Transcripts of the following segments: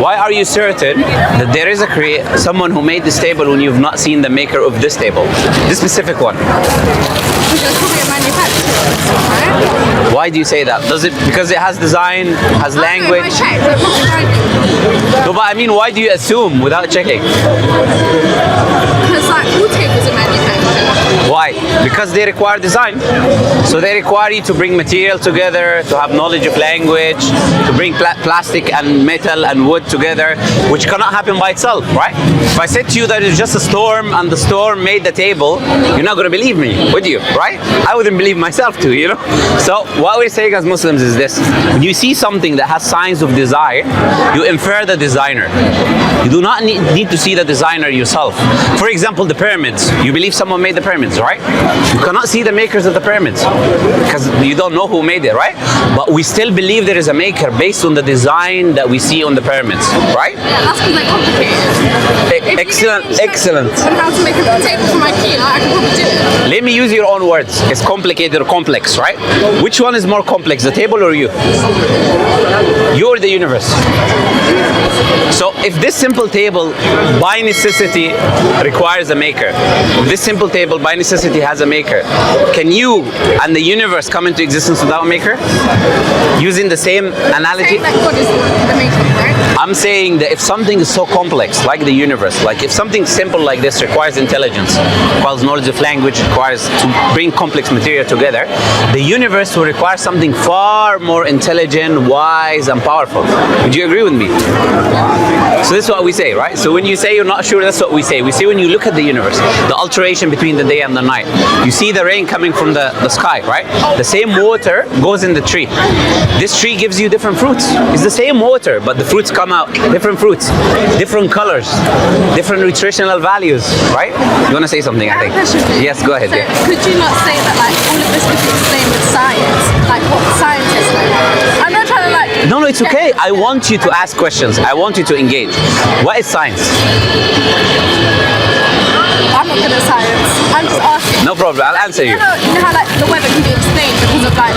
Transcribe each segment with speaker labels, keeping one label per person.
Speaker 1: Why are you certain that there is someone who made this table when you've not seen the maker of this table? This specific one.
Speaker 2: Because it's probably a manufacturer, right?
Speaker 1: Why do you say that? Does it because it has design, has language?
Speaker 2: I checked, they're probably right.
Speaker 1: No, but I mean, why do you assume without checking?
Speaker 2: Because like all tables are manufactured.
Speaker 1: Why? Because they require design. So they require you to bring material together, to have knowledge of language, to bring plastic and metal and wood together, which cannot happen by itself, right? If I said to you that it's just a storm and the storm made the table, you're not going to believe me, would you? Right? I wouldn't believe myself too, you know? So what we're saying as Muslims is this. When you see something that has signs of design, you infer the designer. You do not need to see the designer yourself. For example, the pyramids. You believe someone made the pyramids, right? You cannot see the makers of the pyramids because you don't know who made it, right? But we still believe there is a maker based on the design that we see on the pyramids, right?
Speaker 2: Yeah, that's because they're complicated.
Speaker 1: Excellent.
Speaker 2: On how to make a table from IKEA, I can probably do it.
Speaker 1: Let me use your own words. It's complicated or complex, right? Which one is more complex, the table or you? You or the universe? So if this simple table by necessity requires a maker, if this simple table by necessity has a maker, can you and the universe come into existence without a maker? Using the same analogy?
Speaker 2: Saying that God is the maker, right?
Speaker 1: I'm saying that if something is so complex, like the universe, like if something simple like this requires intelligence, requires knowledge of language, requires to bring complex material together, the universe will require something far more intelligent, wise, and powerful. Would you agree with me? So this is what we say, right? So when you say you're not sure, that's what we say. We say when you look at the universe, the alteration between the day and the night, you see the rain coming from the sky, right? The same water goes in the tree. This tree gives you different fruits. It's the same water, but the fruits come out, different fruits, different colors, different nutritional values, right? You want to say something, I think? Yes, go ahead.
Speaker 2: So could you not say that like all of this could be explained with science? Like what scientists know? I'm not trying to like...
Speaker 1: No, it's okay. I want you to ask questions. I want you to engage. What is science?
Speaker 2: I'm not good at science. I'm just asking.
Speaker 1: No problem. I'll answer you.
Speaker 2: You know how like the weather can be explained because of like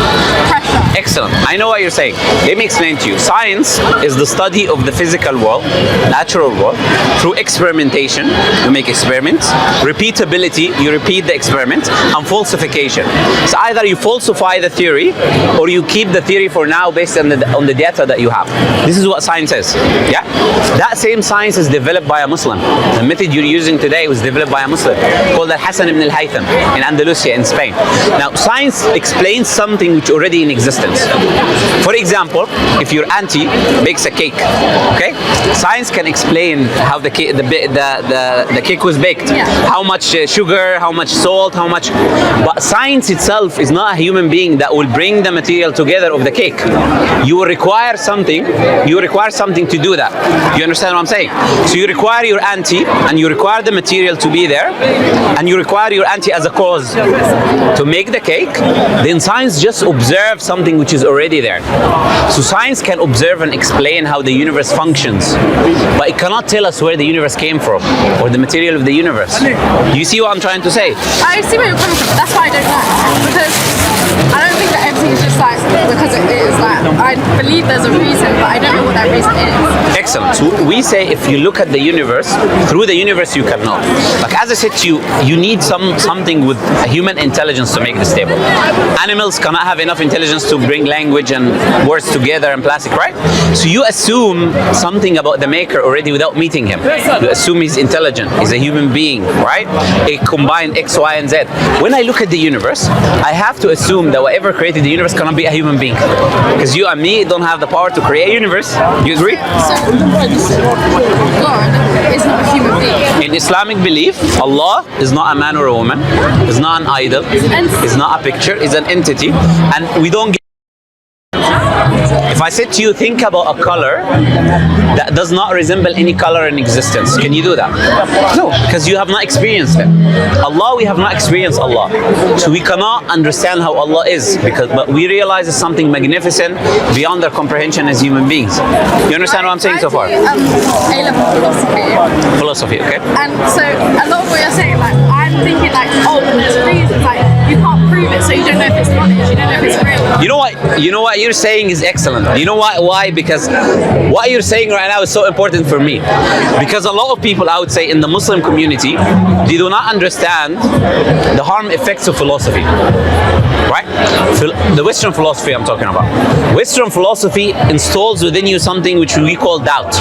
Speaker 2: pressure.
Speaker 1: Excellent. I know what you're saying. Let me explain to you. Science is the study of the physical world, natural world, through experimentation. You make experiments. Repeatability, you repeat the experiment, and falsification. So either you falsify the theory or you keep the theory for now based on the data that you have. This is what science is. Yeah? That same science is developed by a Muslim. The method you're using today was developed by a Muslim called Al-Hasan ibn al-Haytham in Andalusia in Spain. Now, science explains something which already in existence. For example, if your auntie bakes a cake, okay? Science can explain how the cake was baked, how much sugar, how much salt, how much. But science itself is not a human being that will bring the material together of the cake. You will require something. You require something to do that. You understand what I'm saying? So you require your auntie, and you require the material to be there, and you require your auntie as a cause to make the cake. Then science just observes something which is already there. So science can observe and explain how the universe functions, but it cannot tell us where the universe came from or the material of the universe. You see what I'm trying to say?
Speaker 2: I see where you're coming from, but that's why I don't know. Because I don't think that everything is just like because it is. Like I believe there's a reason, but I don't know what that reason is.
Speaker 1: Excellent. So we say if you look at the universe, through the universe you can know. Like as I said to you, you need something with a human intelligence to make this table. Animals cannot have enough intelligence to bring language and words together and plastic, right? So you assume something about the maker already without meeting him. You assume he's intelligent, he's a human being, right? It combined X, Y, and Z. When I look at the universe, I have to assume that whatever created the universe cannot be a human being. Because you and me don't have the power to create a universe. You agree?
Speaker 2: So God is not a human being.
Speaker 1: In Islamic belief, Allah is not a man or a woman, is not an idol, is not a picture, is an entity, and we don't get. If I said to you, think about a color that does not resemble any color in existence, can you do that? No, because you have not experienced it. Allah, we have not experienced Allah. So we cannot understand how Allah is, but we realize it's something magnificent beyond our comprehension as human beings. You understand what I'm saying so far?
Speaker 2: A-level philosophy.
Speaker 1: Philosophy, okay.
Speaker 2: And so a lot of what you're saying, like I'm thinking like, oh, the thing is like you can't prove it, so you don't know if it's knowledge, you don't know if it's real.
Speaker 1: You know what you're saying is excellent. You know why? Because what you're saying right now is so important for me. Because a lot of people, I would say, in the Muslim community, they do not understand the harm effects of philosophy. Right? The Western philosophy I'm talking about. Western philosophy installs within you something which we call doubt.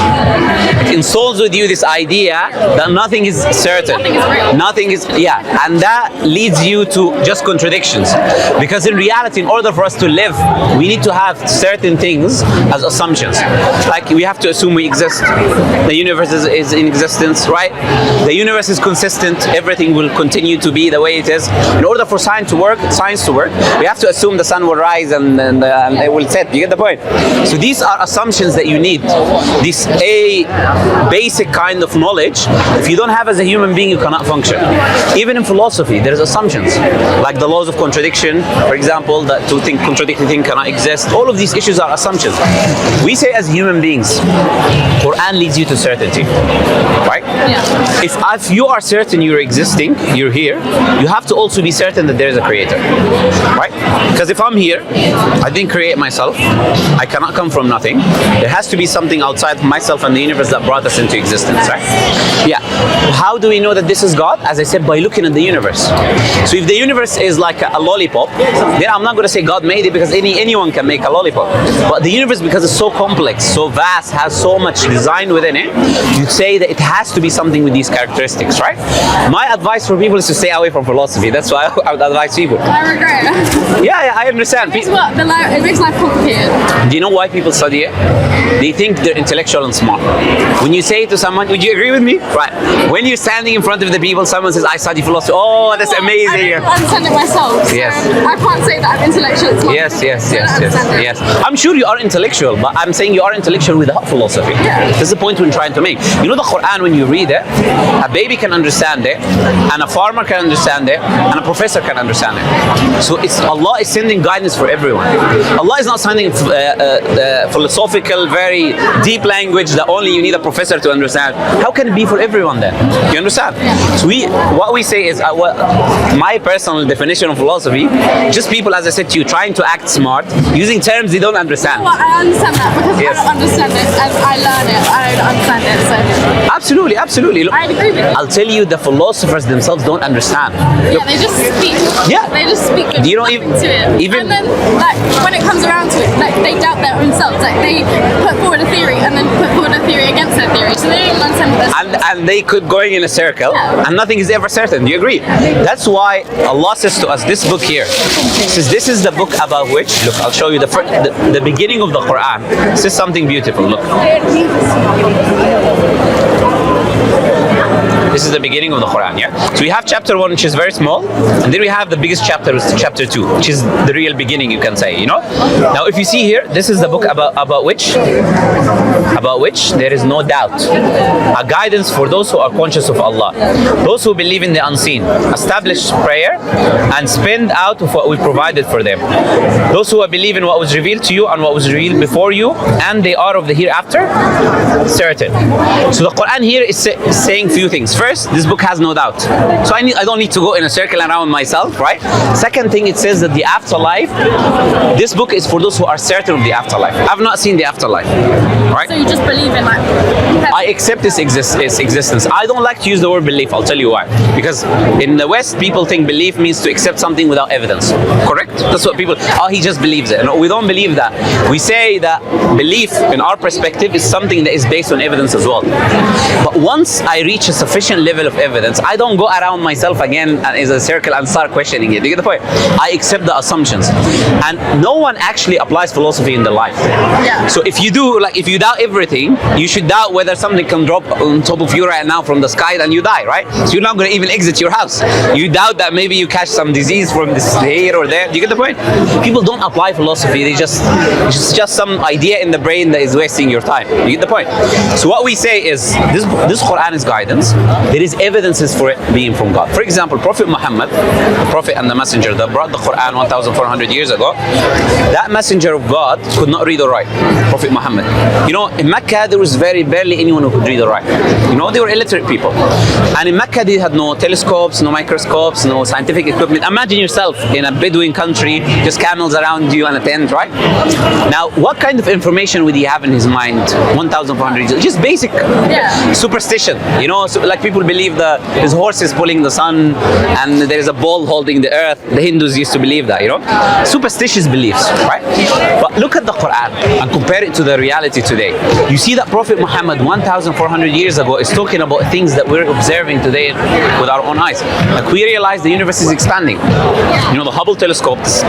Speaker 1: It installs with you this idea that nothing is certain.
Speaker 2: Nothing is real.
Speaker 1: Nothing is, yeah. And that leads you to just contradictions. Because in reality, in order for us to live, we need to have certain things as assumptions. Like we have to assume we exist. The universe is in existence, right? The universe is consistent. Everything will continue to be the way it is. In order for science to work, we have to assume the sun will rise and it will set. You get the point? So these are assumptions that you need. This basic kind of knowledge. If you don't have as a human being, you cannot function. Even in philosophy, there is assumptions. Like the laws of contradiction, for example, that two contradicting things cannot exist. All of these issues are assumptions. We say as human beings, Quran leads you to certainty. Right?
Speaker 2: Yeah.
Speaker 1: If you are certain you're existing, you're here, you have to also be certain that there is a creator. Right? Because if I'm here, I didn't create myself. I cannot come from nothing. There has to be something outside myself and the universe that brought us into existence, right? Yeah. How do we know that this is God? As I said, by looking at the universe. So if the universe is like a lollipop, then I'm not going to say God made it because anyone can make a lollipop. But the universe, because it's so complex, so vast, has so much design within it, you'd say that it has to be something with these characteristics, right? My advice for people is to stay away from philosophy. That's why I would advise people.
Speaker 2: I regret it.
Speaker 1: Yeah, I understand.
Speaker 2: It makes life complicated.
Speaker 1: Do you know why people study it? They think they're intellectual and smart. When you say to someone, would you agree with me? Right. When you're standing in front of the people, someone says, I study philosophy. Oh, that's amazing.
Speaker 2: I don't understand it myself. So
Speaker 1: Yes.
Speaker 2: I can't say that I'm intellectual and smart.
Speaker 1: Yes. I'm sure you are intellectual, but I'm saying you are intellectual without philosophy.
Speaker 2: Yeah.
Speaker 1: That's the point we're trying to make. You know the Quran, when you read it, a baby can understand it, and a farmer can understand it, and a professor can understand it. So it's Allah is sending guidance for everyone. Allah is not sending philosophical, very deep language that only you need a professor to understand. How can it be for everyone then? You understand? So what we say is, my personal definition of philosophy, just people, as I said to you, trying to act smart, using terms they don't understand.
Speaker 2: Well, I understand that because
Speaker 1: Yes.
Speaker 2: I don't understand it and I learn it. I don't understand it. So
Speaker 1: Absolutely. Look,
Speaker 2: I agree with you.
Speaker 1: I'll tell you, the philosophers themselves don't understand.
Speaker 2: Yeah, they just speak.
Speaker 1: Yeah.
Speaker 2: They just speak.
Speaker 1: Do you know,
Speaker 2: nothing to it.
Speaker 1: even-
Speaker 2: And then, like, when it comes around to it, like, they doubt their own selves. Like, they put forward a theory and then put forward a theory against their theory. So they don't understand what they're saying.
Speaker 1: And they could going in a circle,
Speaker 2: Yeah.
Speaker 1: and nothing is ever certain. Do you agree? That's why Allah says to us, this book here, says this is the book about which, look, I'll show you the beginning of the Quran. This is something beautiful. Look. This is the beginning of the Quran, yeah? So we have chapter 1, which is very small, and then we have the biggest chapter, which is chapter 2, which is the real beginning, you can say, you know? Now, if you see here, this is the book about which there is no doubt. A guidance for those who are conscious of Allah. Those who believe in the unseen, establish prayer, and spend out of what we provided for them. Those who believe in what was revealed to you and what was revealed before you, and they are of the hereafter certain. So the Quran here is saying few things. First, this book has no doubt. So I don't need to go in a circle around myself, right? Second thing, it says that the afterlife, this book is for those who are certain of the afterlife. I've not seen the afterlife, right?
Speaker 2: So you just believe in, like,
Speaker 1: I accept its existence. I don't like to use the word belief. I'll tell you why. Because in the West, people think belief means to accept something without evidence. Correct? That's what people, he just believes it. No, we don't believe that. We say that belief, in our perspective, is something that is based on evidence as well. But once I reach a sufficient level of evidence, I don't go around myself again as a circle and start questioning it. Do you get the point? I accept the assumptions. And no one actually applies philosophy in their life.
Speaker 2: Yeah.
Speaker 1: So if you do, like, if you doubt everything, you should doubt whether something can drop on top of you right now from the sky and you die, right? So you're not going to even exit your house. You doubt that maybe you catch some disease from this here or there. Do you get the point? People don't apply philosophy. They it's just some idea in the brain that is wasting your time. You get the point? So what we say is, this Quran is guidance. evidence, there is evidences for it being from God. For example, Prophet Muhammad, the Prophet and the Messenger that brought the Quran 1,400 years ago, that Messenger of God could not read or write. Prophet Muhammad. You know, in Mecca there was very barely anyone who could read or write. You know, they were illiterate people. And in Mecca they had no telescopes, no microscopes, no scientific equipment. Imagine yourself in a Bedouin country, just camels around you and a tent, right? Now, what kind of information would he have in his mind 1,400 years? Just basic superstition. You know, so like people believe that his horse is pulling the sun and there is a ball holding the earth. The Hindus used to believe that, you know? Superstitious beliefs, right? But look at the Quran and compare it to the reality today. You see that Prophet Muhammad 1,400 years ago is talking about things that we're observing today with our own eyes. Like we realize the universe is expanding. You know, the Hubble telescope, this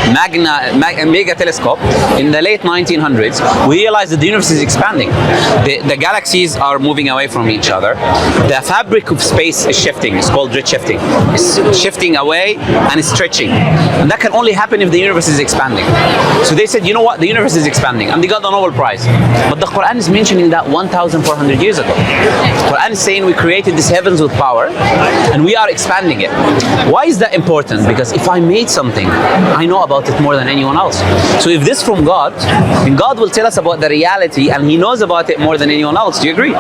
Speaker 1: mega telescope, in the late 1900s, we realized that the universe is expanding. The galaxies are moving away from each other. The fabric of space is shifting. It's called redshifting. It's shifting away and it's stretching. And that can only happen if the universe is expanding. So they said, you know what, the universe is expanding, and they got the Nobel Prize. But the Quran is mentioning that 1,400 years ago. The Quran is saying we created these heavens with power and we are expanding it. Why is that important? Because if I made something, I know about it more than anyone else. So if this is from God, then God will tell us about the reality and He knows about it more than anyone else. Do you agree?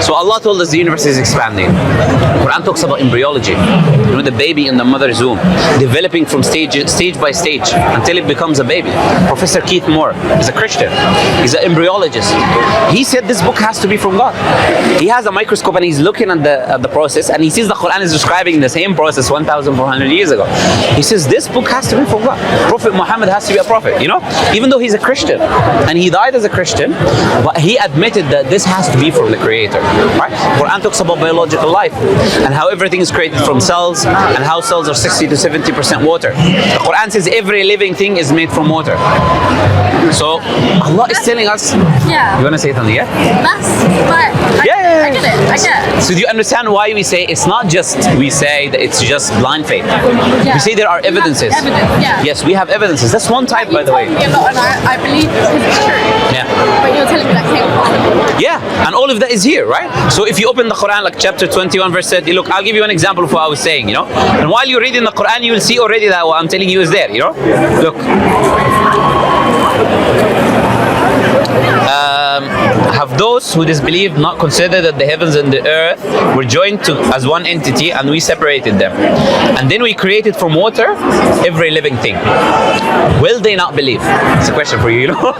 Speaker 1: So Allah told us the universe is expanding. The Quran talks about embryology. You know, the baby in the mother's womb, developing from stage by stage until it becomes a baby. Professor Keith Moore is a Christian. He's an embryologist. He said this book has to be from God. He has a microscope and he's looking at the process and he sees the Quran is describing the same process 1,400 years ago. He says this book has to be from God. Prophet Muhammad has to be a prophet, you know? Even though he's a Christian and he died as a Christian, but he admitted that this has to be from the Creator, right? Quran talks about biological life and how everything is created from cells and how cells are 60 to 70% water. The Quran says every living thing is made from water. So Allah is telling us.
Speaker 2: Yeah.
Speaker 1: You want to say something? Yeah.
Speaker 2: That's but I get it. I get it.
Speaker 1: So do you understand why we say it's not just we say that it's just blind faith?
Speaker 2: Yeah.
Speaker 1: We say there are evidences.
Speaker 2: Evidence, yeah.
Speaker 1: Yes, we have evidences. That's one type, by the way.
Speaker 2: You told me a lot, and I believe it's true.
Speaker 1: Yeah.
Speaker 2: But you're telling me that came from.
Speaker 1: Yeah, and all of that is here, right? So if you open the Quran, like chapter 21, verse 30, look, I'll give you an example of what I was saying, you know? And while you're reading the Quran, you will see already that what I'm telling you is there, you know? Look. Have those who disbelieve not considered that the heavens and the earth were joined as one entity and we separated them? And then we created from water every living thing. Will they not believe? It's a question for you, you know?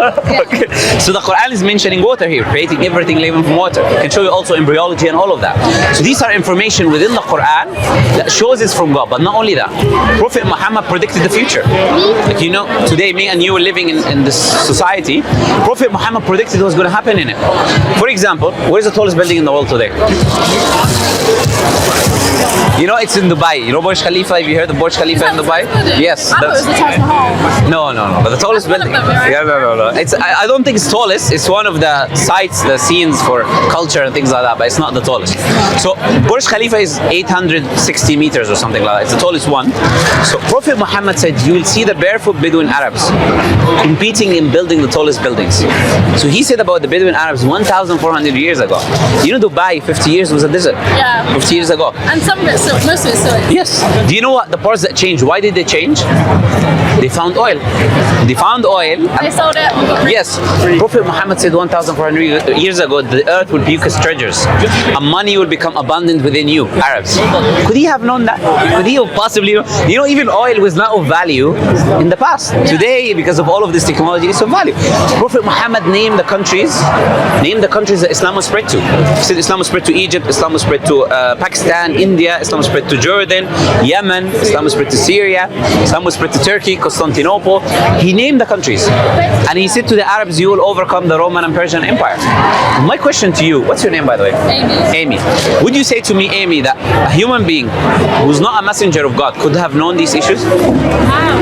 Speaker 1: Okay. So the Quran is mentioning water here, creating everything living from water. It can show you also embryology and all of that. So these are information within the Quran that shows it's from God. But not only that, Prophet Muhammad predicted the future. Like, you know, today me and you are living in this society. Prophet Muhammad predicted what's going to happen in it. For example, where's the tallest building in the world today? You know, it's in Dubai. You know Burj Khalifa? Have you heard of Burj Khalifa in Dubai? Yes.
Speaker 2: I thought it was the Taj Mahal.
Speaker 1: No. But the tallest building.
Speaker 2: Right?
Speaker 1: Yeah, no. I don't think it's tallest. It's one of the sites, the scenes for culture and things like that. But it's not the tallest. So Burj Khalifa is 860 meters or something like that. It's the tallest one. So Prophet Muhammad said, you will see the barefoot Bedouin Arabs competing in building the tallest buildings. So he said about the Bedouin Arabs 1,400 years ago. You know, Dubai 50 years was a desert.
Speaker 2: Yeah.
Speaker 1: 50 years ago.
Speaker 2: And some of it still, most of it still is.
Speaker 1: Yes. Do you know what the parts that changed? Why did they change? They found oil. They found oil.
Speaker 2: They sold it.
Speaker 1: Yes. Prophet Muhammad said 1,400 years ago, the earth would be as treasures and money will become abundant within you, Arabs. Could he have known that? Could he have possibly known? You know, even oil was not of value in the past. Yeah. Today, because of all of this technology, it's of value. Prophet Muhammad named the countries that Islam was spread to. He said Islam was spread to Egypt, Islam was spread to Pakistan, India, Islam was spread to Jordan, Yemen, Islam was spread to Syria, Islam was spread to Turkey, Constantinople. He named the countries. And he said to the Arabs, you will overcome the Roman and Persian Empire. My question to you, what's your name, by the way?
Speaker 2: Amy.
Speaker 1: Amy. Would you say to me, Amy, that a human being who's not a messenger of God could have known these issues?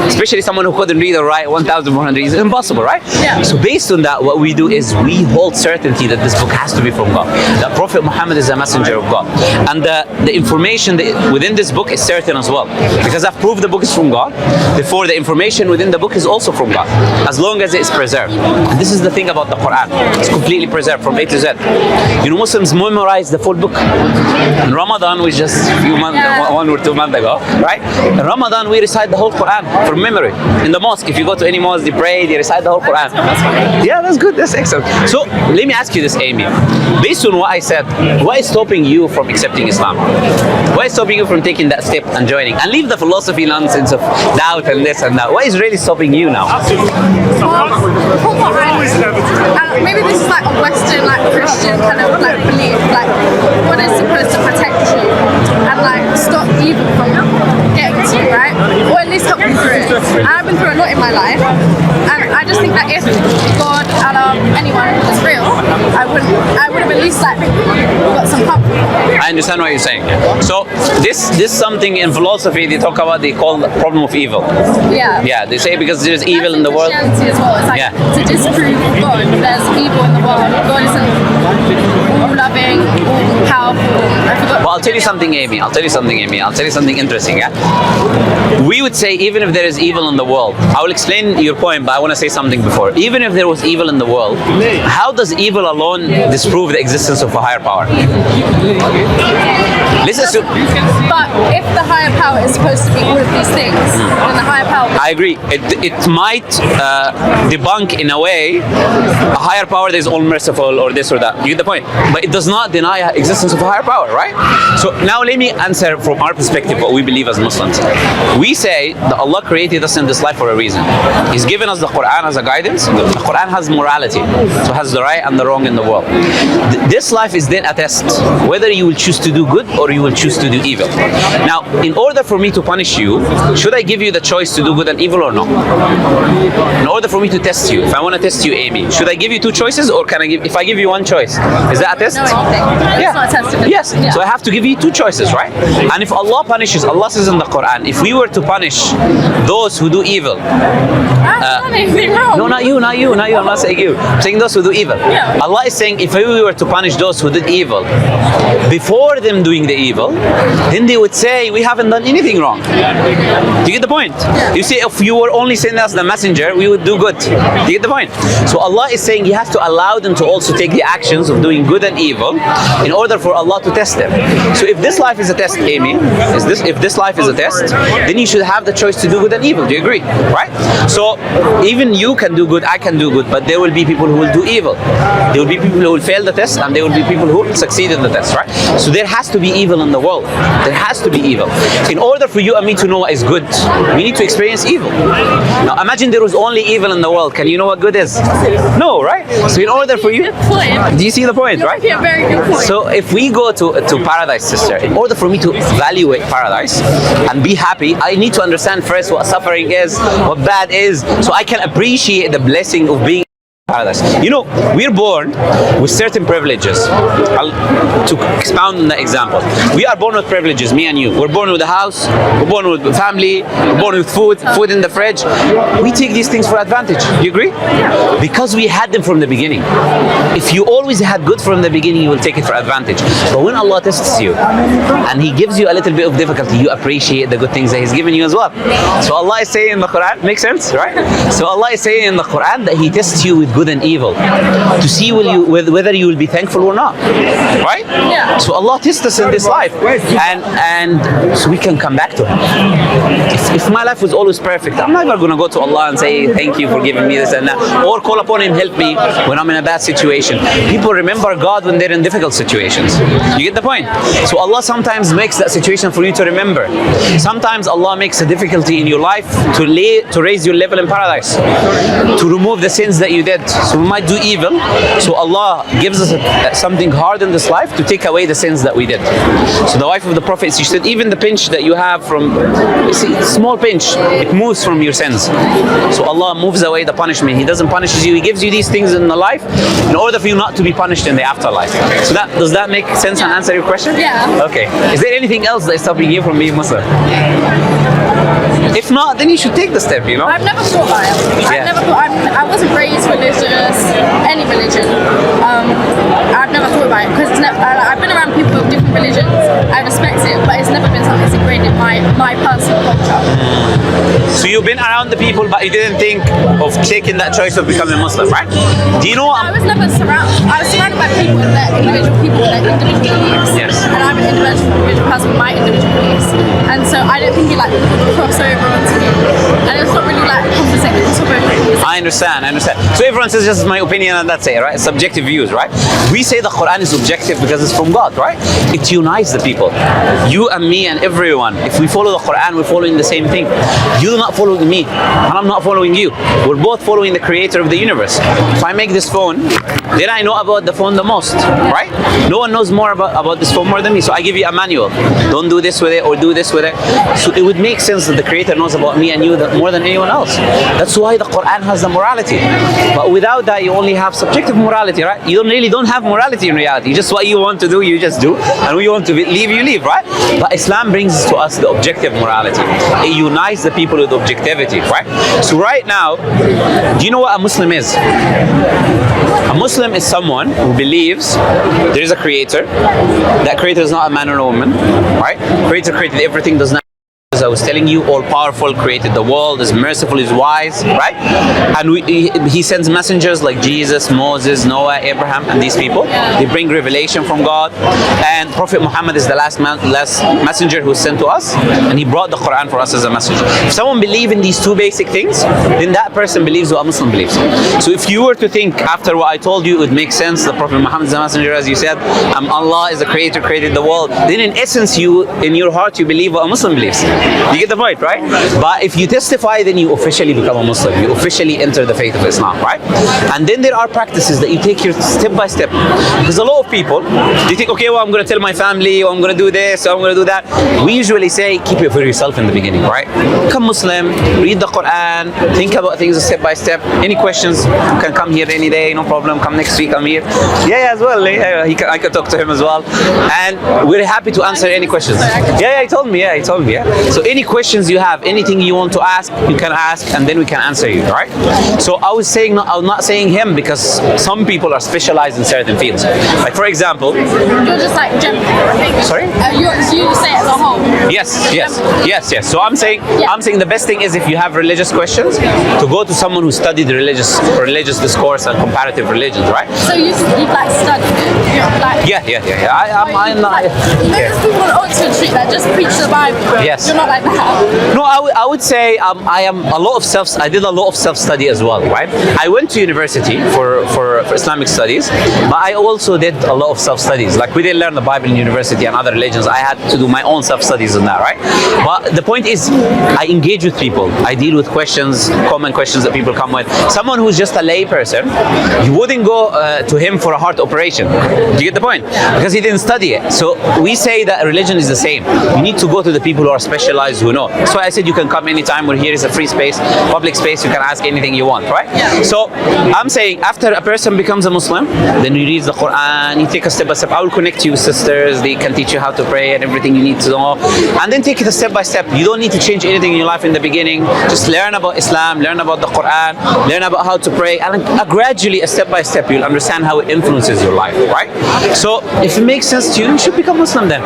Speaker 1: Especially someone who couldn't read or write 1,100 is impossible, right?
Speaker 2: Yeah.
Speaker 1: So based on that, what we do is we hold certainty that this book has to be from God. That Prophet Muhammad is a messenger of God. And the information within this book is certain as well. Because I've proved the book is from God, therefore the information within the book is also from God, as long as it is preserved. And this is the thing about the Quran. It's completely preserved from A to Z. You know, Muslims memorize the full book. In Ramadan, which just a few months, 1 or 2 months ago, right? In Ramadan, we recite the whole Quran from memory. In the mosque, if you go to any mosque, they pray, they recite the whole Quran. Yeah, that's good, that's excellent. So, let me ask you this, Amy. Based on what I said, what is stopping you from accepting Islam? What is stopping you from taking that step and joining? And leave the philosophy nonsense of doubt and this and that. What is really stopping you now?
Speaker 2: Well, from what maybe this is like a Western, like Christian kind of like belief, like what is supposed to protect you and like stop evil from getting to you, right? Or at least help you through it. And I've been through a lot in my life, and I just think that if God, Allah, anyone is real, I would have at least like got some help.
Speaker 1: I understand what you're saying. So this something in philosophy they talk about, they call the problem of evil.
Speaker 2: Yeah.
Speaker 1: Yeah, they say because there's evil in the world.
Speaker 2: Christianity as well. It's like to disprove God. There's evil in the world. God isn't all loving, all powerful.
Speaker 1: Well, I'll tell you something, Amy. I'll tell you something interesting. Yeah? We would say even if there is evil in the world, I will explain your point, but I want to say something before. Even if there was evil in the world, how does evil alone disprove the existence of a higher power? Let's assume.
Speaker 2: But if the higher power is supposed to be all of these things, then the higher power.
Speaker 1: I agree. It might debunk in a way a higher power that is all merciful or this or that. You get the point? But it does not deny existence of a higher power, right? So now let me answer from our perspective what we believe as Muslims. We say that Allah created us in this life for a reason. He's given us the Quran as a guidance. The Quran has morality, so it has the right and the wrong in the world. This life is then a test, whether you will choose to do good or you will choose to do evil. Now, in order for me to punish you, should I give you the choice to do good and evil or no? In order for me to test you, if I want to test you, Amy, should I give you two choices or can I give, if I give you one choice, is that a test?
Speaker 2: No, anything. It's not a test.
Speaker 1: Yes. Yeah. So I have to give you two choices, right? And if Allah punishes, Allah says in the Quran, if we were to punish those who do evil,
Speaker 2: I haven't done anything wrong.
Speaker 1: no, not you. I'm not saying you. I'm saying those who do evil.
Speaker 2: Yeah.
Speaker 1: Allah is saying if we were to punish those who did evil before them doing the evil, then they would say we haven't done anything wrong. Do you get the point?
Speaker 2: Yeah.
Speaker 1: You see, if you were only sent as the messenger, we would do good. Do you get the point? So Allah is saying you have to allow them to also take the actions of doing good and evil in order for Allah to test them. So if this life is a test, Amy, if this life is a test, then you should have the choice to do good and evil. Do you agree? Right? So even you can do good, I can do good, but there will be people who will do evil. There will be people who will fail the test, and there will be people who will succeed in the test, right? So there has to be evil in the world. There has to be evil. In order for you and me to know what is good, we need to experience evil. Now imagine there was only evil in the world. Can you know what good is? No, right? So in order for you, do you see the point, right?
Speaker 2: Yeah, very good point.
Speaker 1: So if we go to paradise, sister, in order for me to evaluate paradise and be happy, I need to understand first what suffering is, what bad is, so I can appreciate the blessing of being paradise. You know, we're born with certain privileges. To expound on the example, we are born with privileges, me and you. We're born with a house, we're born with family, we're born with food in the fridge. We take these things for advantage. You agree? Because we had them from the beginning. If you always had good from the beginning, you will take it for advantage. But when Allah tests you and He gives you a little bit of difficulty, you appreciate the good things that He's given you as well. So Allah is saying in the Quran, makes sense, right? So Allah is saying in the Quran that He tests you with good and evil to see whether you will be thankful or not, right?
Speaker 2: Yeah.
Speaker 1: So Allah tests us in this life, and so we can come back to Him. If my life was always perfect, I'm never gonna go to Allah and say thank you for giving me this and that, or call upon Him, help me when I'm in a bad situation. People remember God when they're in difficult situations. You get the point? So Allah sometimes makes that situation for you to remember. Sometimes Allah makes a difficulty in your life to raise your level in paradise, to remove the sins that you did, So we might do evil. So Allah gives us something hard in this life to take away the sins that we did. So the wife of the Prophet, she said, even the pinch that you have from, you see, small pinch, it moves from your sins. So Allah moves away the punishment. He doesn't punish you. He gives you these things in the life in order for you not to be punished in the afterlife. So does that make sense and answer your question?
Speaker 2: Yeah.
Speaker 1: Okay. Is there anything else that is stopping you from being Muslim? If not, then you should take the step, you know?
Speaker 2: I've never thought about it. I wasn't raised religious, any religion. I've never thought about it because I've been around people of different religions. I respect it, but it's never been something that's ingrained in my personal culture.
Speaker 1: So you've been around the people, but you didn't think of taking that choice of becoming Muslim, right? Do you know?
Speaker 2: I was never surrounded. I was surrounded by people that individual beliefs.
Speaker 1: Yes.
Speaker 2: And I'm an individual person with my individual beliefs. And so I don't think it like cross over onto me. And it's not really like conversating.
Speaker 1: I understand. So everyone says just my opinion and that's it, right? Subjective views, right? We say the Quran is objective because it's from God, right? It unites the people. You and me and everyone. If we follow the Quran, we're following the same thing. You do not follow me, and I'm not following you. We're both following the creator of the universe. If I make this phone, then I know about the phone the most, right? No one knows more about this phone more than me. So I give you a manual. Don't do this with it or do this with it. So it would make sense that the creator knows about me and you more than anyone else. That's why the Quran has the morality. But without that, you only have subjective morality, right? You don't have morality in reality. Just what you want to do, you just do. And what you want to leave, you leave, right? But Islam brings to us the objective morality. It unites the people with objectivity, right? So right now, do you know what a Muslim is? A Muslim is someone who believes there is a creator. That creator is not a man or a woman, right? Creator created everything, does not. As I was telling you, all powerful, created the world, is merciful, is wise, right? And he sends messengers like Jesus, Moses, Noah, Abraham, and these people. They bring revelation from God. And Prophet Muhammad is the last messenger who was sent to us, and he brought the Quran for us as a messenger. If someone believes in these two basic things, then that person believes what a Muslim believes. So if you were to think after what I told you, it would make sense that Prophet Muhammad is a messenger, as you said, Allah is the creator, created the world, then in essence, in your heart, you believe what a Muslim believes. You get the point, right? But if you testify, then you officially become a Muslim. You officially enter the faith of Islam, right? And then there are practices that you take here step by step. Because a lot of people, they think, okay, well, I'm going to tell my family, or I'm going to do this, or I'm going to do that. We usually say, keep it for yourself in the beginning, right? Become Muslim, read the Quran, think about things step by step. Any questions, you can come here any day, no problem. Come next week, I'm here. Yeah, as well. Yeah, I can talk to him as well. And we're happy to answer any questions. Yeah, he told me. Yeah. So any questions you have, anything you want to ask, you can ask, and then we can answer you, right? So I was not saying him because some people are specialized in certain fields. Like for example,
Speaker 2: you're just like general.
Speaker 1: Sorry?
Speaker 2: You say it as a whole.
Speaker 1: Yes. So I'm saying the best thing is if you have religious questions, to go to someone who studied religious discourse and comparative religions, right?
Speaker 2: So you like study it? Like,
Speaker 1: Yeah. I'm not.
Speaker 2: There's people in Oxford Street that just preach the Bible.
Speaker 1: Yes.
Speaker 2: You're not like that.
Speaker 1: No, I would say I did a lot of self-study as well, right? I went to university for Islamic studies, but I also did a lot of self-studies. Like we didn't learn the Bible in university and other religions. I had to do my own self-studies on that, right? But the point is, I engage with people. I deal with questions, common questions that people come with. Someone who's just a lay person, you wouldn't go to him for a heart operation. Do you get the point? Because he didn't study it. So we say that religion is the same. You need to go to the people who are specialized, who know. So I said you can come anytime. We're here is a free space, public space. You can ask anything you want, right? Yeah. So I'm saying after a person becomes a Muslim, then you read the Quran, you take a step by step. I will connect you with sisters. They can teach you how to pray and everything you need to know. And then take it a step by step. You don't need to change anything in your life in the beginning. Just learn about Islam, learn about the Quran, learn about how to pray, and gradually, a step by step, you'll understand how it influences your life, right? So if it makes sense to you, you should become Muslim then.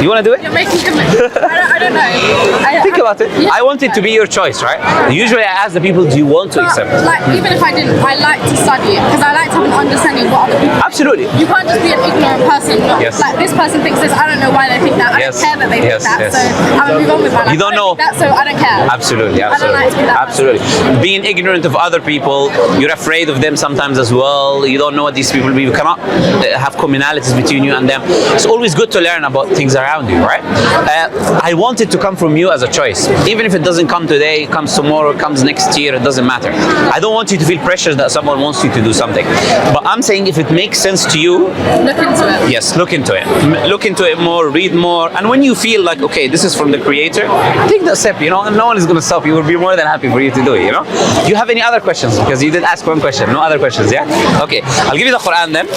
Speaker 1: You want to do it?
Speaker 2: You're making I don't know.
Speaker 1: Think about it.
Speaker 2: Yeah.
Speaker 1: I want it to be your choice, right? Usually I ask the people, do you want to accept?
Speaker 2: Like, even if I didn't, I like to study it because I like to have an understanding of what other people think.
Speaker 1: Absolutely.
Speaker 2: You can't just be an ignorant person.
Speaker 1: Yes.
Speaker 2: Like, this person thinks this, I don't know why they think that. I don't care that they think that. So I'm going to move on with my life.
Speaker 1: You don't know.
Speaker 2: That, so I don't care.
Speaker 1: Absolutely.
Speaker 2: I don't like to be that
Speaker 1: Absolutely. Being ignorant of other people, you're afraid of them sometimes as well. You don't know what these people do. You cannot have commonalities between you and them. It's always good to learn about things around you, right? I want it to come from you as a choice. Even if it doesn't come today, comes tomorrow, comes next year, it doesn't matter. I don't want you to feel pressure that someone wants you to do something. But I'm saying if it makes sense to you,
Speaker 2: Look into it.
Speaker 1: yes, look into it. Look into it more, read more. And when you feel like, okay, this is from the creator, take that step, you know, and no one is going to stop you. We'll be more than happy for you to do it, you know. Do you have any other questions? Because you did ask one question. No other questions, yeah? Okay, I'll give you the Quran then.